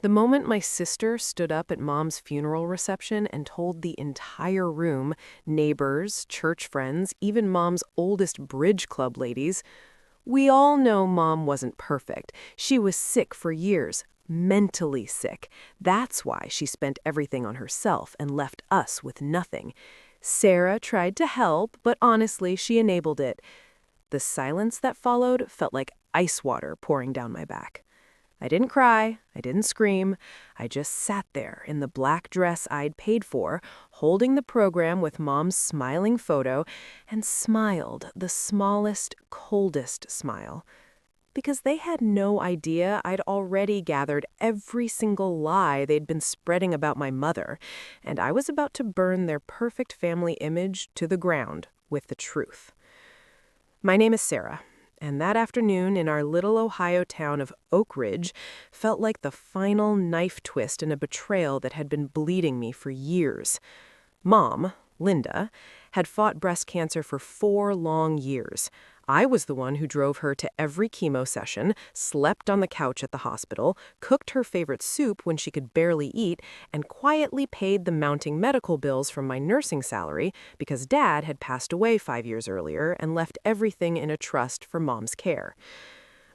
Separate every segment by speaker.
Speaker 1: The moment my sister stood up at Mom's funeral reception and told the entire room, neighbors, church friends, even Mom's oldest bridge club ladies, we all know Mom wasn't perfect. She was sick for years, mentally sick. That's why she spent everything on herself and left us with nothing. Sarah tried to help, but honestly, she enabled it. The silence that followed felt like ice water pouring down my back. I didn't cry, I didn't scream, I just sat there in the black dress I'd paid for, holding the program with Mom's smiling photo, and smiled the smallest, coldest smile. Because they had no idea I'd already gathered every single lie they'd been spreading about my mother, and I was about to burn their perfect family image to the ground with the truth. My name is Sarah. And that afternoon in our little Ohio town of Oak Ridge felt like the final knife twist in a betrayal that had been bleeding me for years. Mom, Linda, had fought breast cancer for 4 long years. I was the one who drove her to every chemo session, slept on the couch at the hospital, cooked her favorite soup when she could barely eat, and quietly paid the mounting medical bills from my nursing salary because Dad had passed away 5 years earlier and left everything in a trust for Mom's care.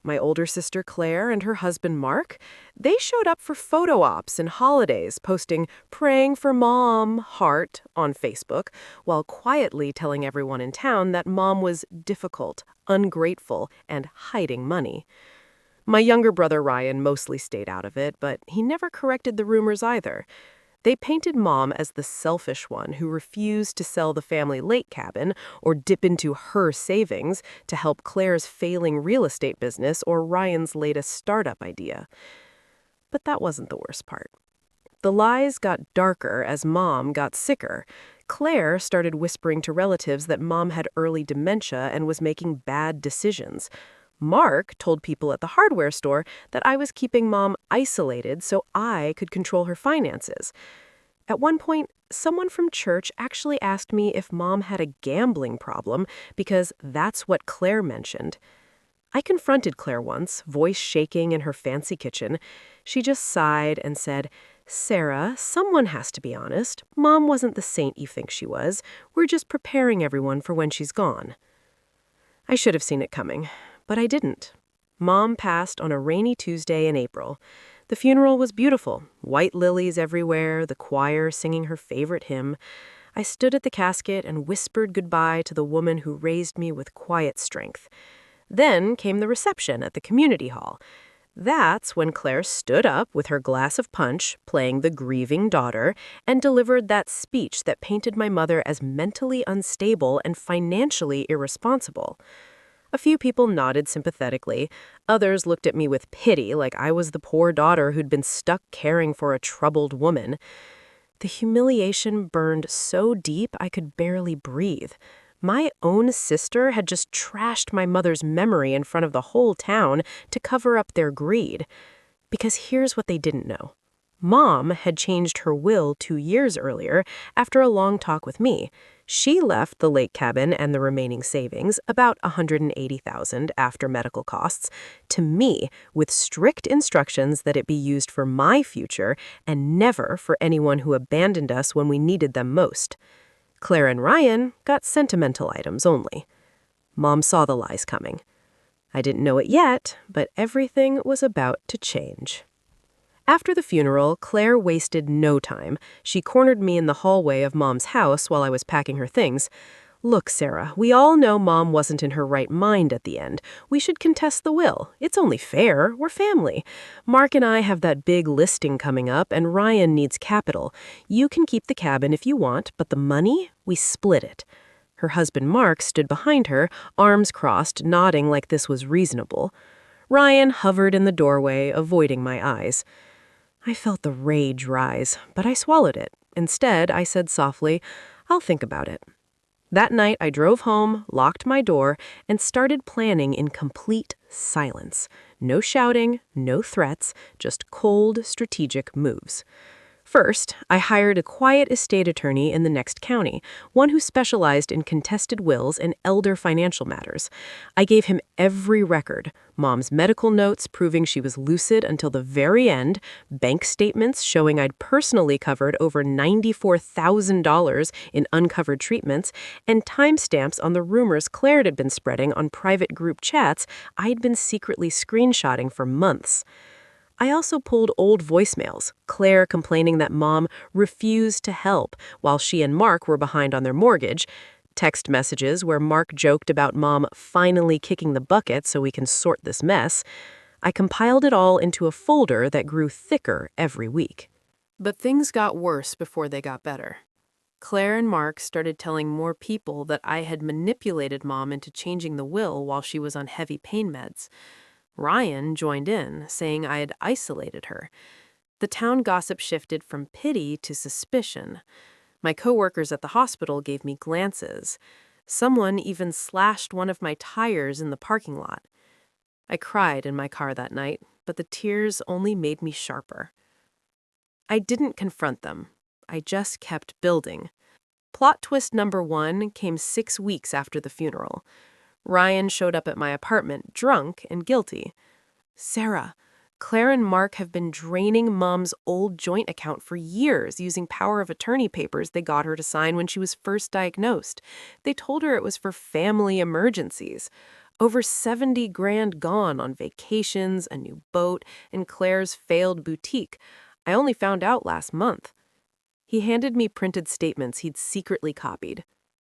Speaker 1: My older sister Claire and her husband Mark, they showed up for photo ops and holidays, posting "praying for Mom" heart on Facebook, while quietly telling everyone in town that Mom was difficult, ungrateful, and hiding money. My younger brother Ryan mostly stayed out of it, but he never corrected the rumors either. They painted Mom as the selfish one who refused to sell the family lake cabin or dip into her savings to help Claire's failing real estate business or Ryan's latest startup idea. But that wasn't the worst part. The lies got darker as Mom got sicker. Claire started whispering to relatives that Mom had early dementia and was making bad decisions. Mark told people at the hardware store that I was keeping Mom isolated so I could control her finances. At one point, someone from church actually asked me if Mom had a gambling problem because that's what Claire mentioned. I confronted Claire once, voice shaking in her fancy kitchen. She just sighed and said, "Sarah, someone has to be honest. Mom wasn't the saint you think she was. We're just preparing everyone for when she's gone." I should have seen it coming. But I didn't. Mom passed on a rainy Tuesday in April. The funeral was beautiful. White lilies everywhere, the choir singing her favorite hymn. I stood at the casket and whispered goodbye to the woman who raised me with quiet strength. Then came the reception at the community hall. That's when Claire stood up with her glass of punch, playing the grieving daughter, and delivered that speech that painted my mother as mentally unstable and financially irresponsible. A few people nodded sympathetically. Others looked at me with pity, like I was the poor daughter who'd been stuck caring for a troubled woman. The humiliation burned so deep I could barely breathe. My own sister had just trashed my mother's memory in front of the whole town to cover up their greed. Because here's what they didn't know. Mom had changed her will 2 years earlier after a long talk with me. She left the lake cabin and the remaining savings, about $180,000 after medical costs, to me with strict instructions that it be used for my future and never for anyone who abandoned us when we needed them most. Claire and Ryan got sentimental items only. Mom saw the lies coming. I didn't know it yet, but everything was about to change. After the funeral, Claire wasted no time. She cornered me in the hallway of Mom's house while I was packing her things. "Look, Sarah, we all know Mom wasn't in her right mind at the end. We should contest the will. It's only fair. We're family. Mark and I have that big listing coming up, and Ryan needs capital. You can keep the cabin if you want, but the money, we split it." Her husband Mark stood behind her, arms crossed, nodding like this was reasonable. Ryan hovered in the doorway, avoiding my eyes. I felt the rage rise, but I swallowed it. Instead, I said softly, "I'll think about it." That night, I drove home, locked my door, and started planning in complete silence. No shouting, no threats, just cold, strategic moves. First, I hired a quiet estate attorney in the next county, one who specialized in contested wills and elder financial matters. I gave him every record: Mom's medical notes proving she was lucid until the very end, bank statements showing I'd personally covered over $94,000 in uncovered treatments, and timestamps on the rumors Claire had been spreading on private group chats I'd been secretly screenshotting for months. I also pulled old voicemails, Claire complaining that Mom refused to help while she and Mark were behind on their mortgage, text messages where Mark joked about Mom finally kicking the bucket so we can sort this mess. I compiled it all into a folder that grew thicker every week. But things got worse before they got better. Claire and Mark started telling more people that I had manipulated Mom into changing the will while she was on heavy pain meds. Ryan joined in, saying I had isolated her. The town gossip shifted from pity to suspicion. My coworkers at the hospital gave me glances. Someone even slashed one of my tires in the parking lot. I cried in my car that night, but the tears only made me sharper. I didn't confront them. I just kept building. Plot twist number 1 came 6 weeks after the funeral. Ryan showed up at my apartment, drunk and guilty. "Sarah, Claire and Mark have been draining Mom's old joint account for years using power of attorney papers they got her to sign when she was first diagnosed. They told her it was for family emergencies. Over 70 grand gone on vacations, a new boat, and Claire's failed boutique. I only found out last month." He handed me printed statements he'd secretly copied.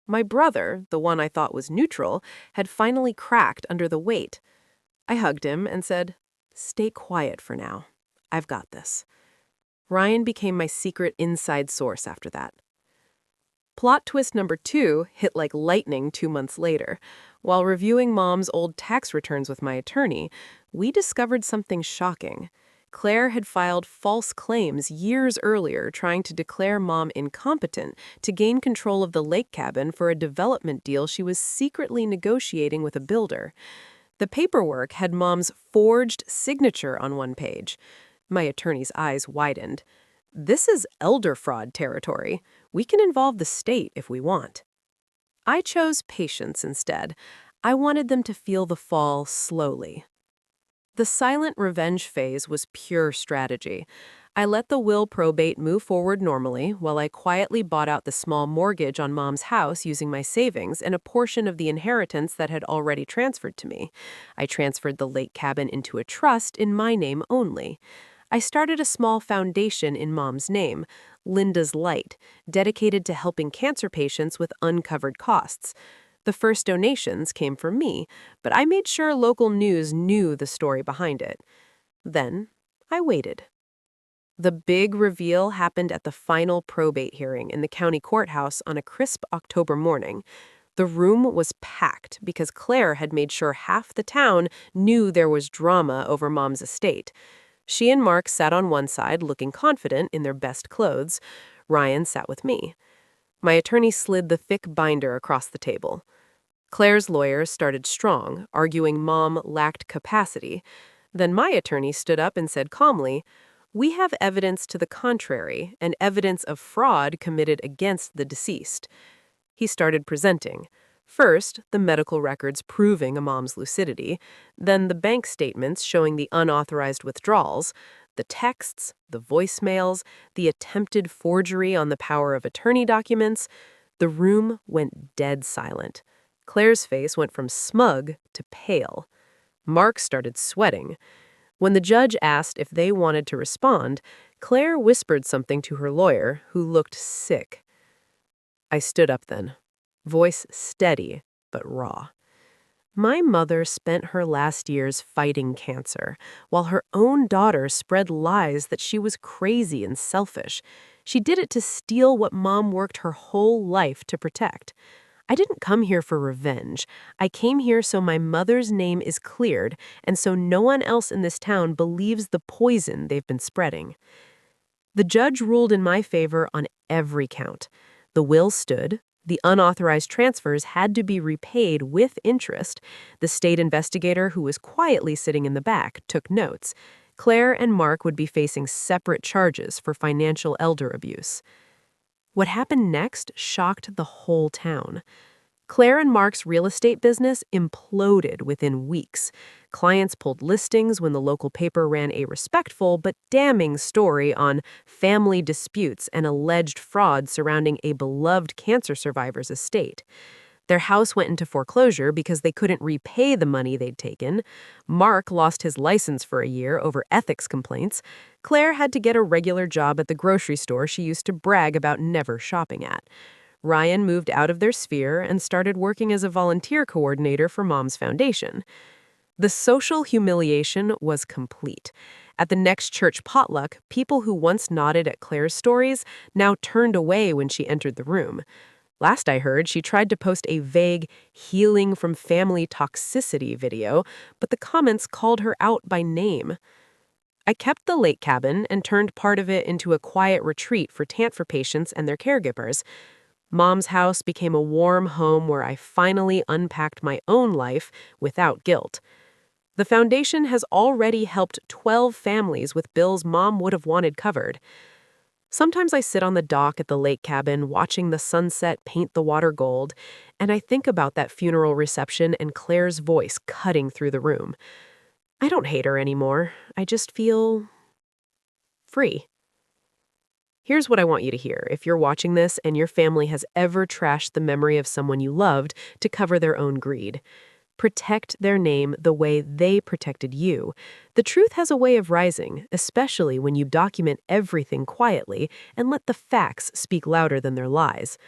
Speaker 1: My brother, the one I thought was neutral, had finally cracked under the weight. I hugged him and said, "Stay quiet for now. I've got this." Ryan became my secret inside source after that. Plot twist number 2 hit like lightning 2 months later. While reviewing Mom's old tax returns with my attorney, we discovered something shocking. Claire had filed false claims years earlier, trying to declare Mom incompetent to gain control of the lake cabin for a development deal she was secretly negotiating with a builder. The paperwork had Mom's forged signature on one page. My attorney's eyes widened. "This is elder fraud territory. We can involve the state if we want." I chose patience instead. I wanted them to feel the fall slowly. The silent revenge phase was pure strategy. I let the will probate move forward normally while I quietly bought out the small mortgage on Mom's house using my savings and a portion of the inheritance that had already transferred to me. I transferred the lake cabin into a trust in my name only. I started a small foundation in Mom's name, Linda's Light, dedicated to helping cancer patients with uncovered costs. The first donations came from me, but I made sure local news knew the story behind it. Then I waited. The big reveal happened at the final probate hearing in the county courthouse on a crisp October morning. The room was packed because Claire had made sure half the town knew there was drama over Mom's estate. She and Mark sat on one side, looking confident in their best clothes. Ryan sat with me. My attorney slid the thick binder across the table. Claire's lawyers started strong, arguing Mom lacked capacity. Then my attorney stood up and said calmly, "We have evidence to the contrary and evidence of fraud committed against the deceased." He started presenting. First, the medical records proving a mom's lucidity, then the bank statements showing the unauthorized withdrawals, the texts, the voicemails, the attempted forgery on the power of attorney documents. The room went dead silent. Claire's face went from smug to pale. Mark started sweating. When the judge asked if they wanted to respond, Claire whispered something to her lawyer, who looked sick. I stood up then, voice steady but raw. My mother spent her last years fighting cancer, while her own daughter spread lies that she was crazy and selfish. She did it to steal what Mom worked her whole life to protect. I didn't come here for revenge. I came here so my mother's name is cleared, and so no one else in this town believes the poison they've been spreading. The judge ruled in my favor on every count. The will stood. The unauthorized transfers had to be repaid with interest. The state investigator, who was quietly sitting in the back, took notes. Claire and Mark would be facing separate charges for financial elder abuse. What happened next shocked the whole town. Claire and Mark's real estate business imploded within weeks. Clients pulled listings when the local paper ran a respectful but damning story on family disputes and alleged fraud surrounding a beloved cancer survivor's estate. Their house went into foreclosure because they couldn't repay the money they'd taken. Mark lost his license for a year over ethics complaints. Claire had to get a regular job at the grocery store she used to brag about never shopping at. Ryan moved out of their sphere and started working as a volunteer coordinator for Mom's Foundation. The social humiliation was complete. At the next church potluck, people who once nodded at Claire's stories now turned away when she entered the room. Last I heard, she tried to post a vague healing from family toxicity video, but the comments called her out by name. I kept the lake cabin and turned part of it into a quiet retreat for TANF patients and their caregivers. Mom's house became a warm home where I finally unpacked my own life without guilt. The foundation has already helped 12 families with bills Mom would have wanted covered. Sometimes I sit on the dock at the lake cabin watching the sunset paint the water gold, and I think about that funeral reception and Claire's voice cutting through the room. I don't hate her anymore. I just feel free. Here's what I want you to hear if you're watching this and your family has ever trashed the memory of someone you loved to cover their own greed. Protect their name the way they protected you. The truth has a way of rising, especially when you document everything quietly and let the facts speak louder than their lies.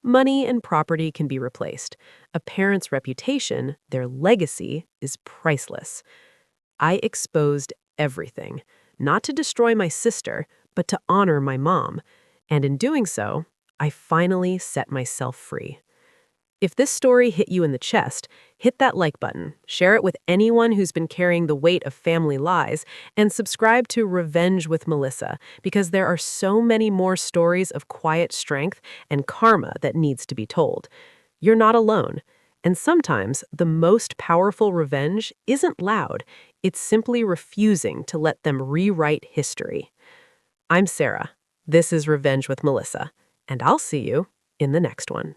Speaker 1: Money and property can be replaced. A parent's reputation, their legacy, is priceless. I exposed everything, not to destroy my sister, but to honor my mom. And in doing so, I finally set myself free. If this story hit you in the chest, hit that like button, share it with anyone who's been carrying the weight of family lies, and subscribe to Revenge with Melissa, because there are so many more stories of quiet strength and karma that needs to be told. You're not alone. And sometimes the most powerful revenge isn't loud. It's simply refusing to let them rewrite history. I'm Sarah. This is Revenge with Melissa, and I'll see you in the next one.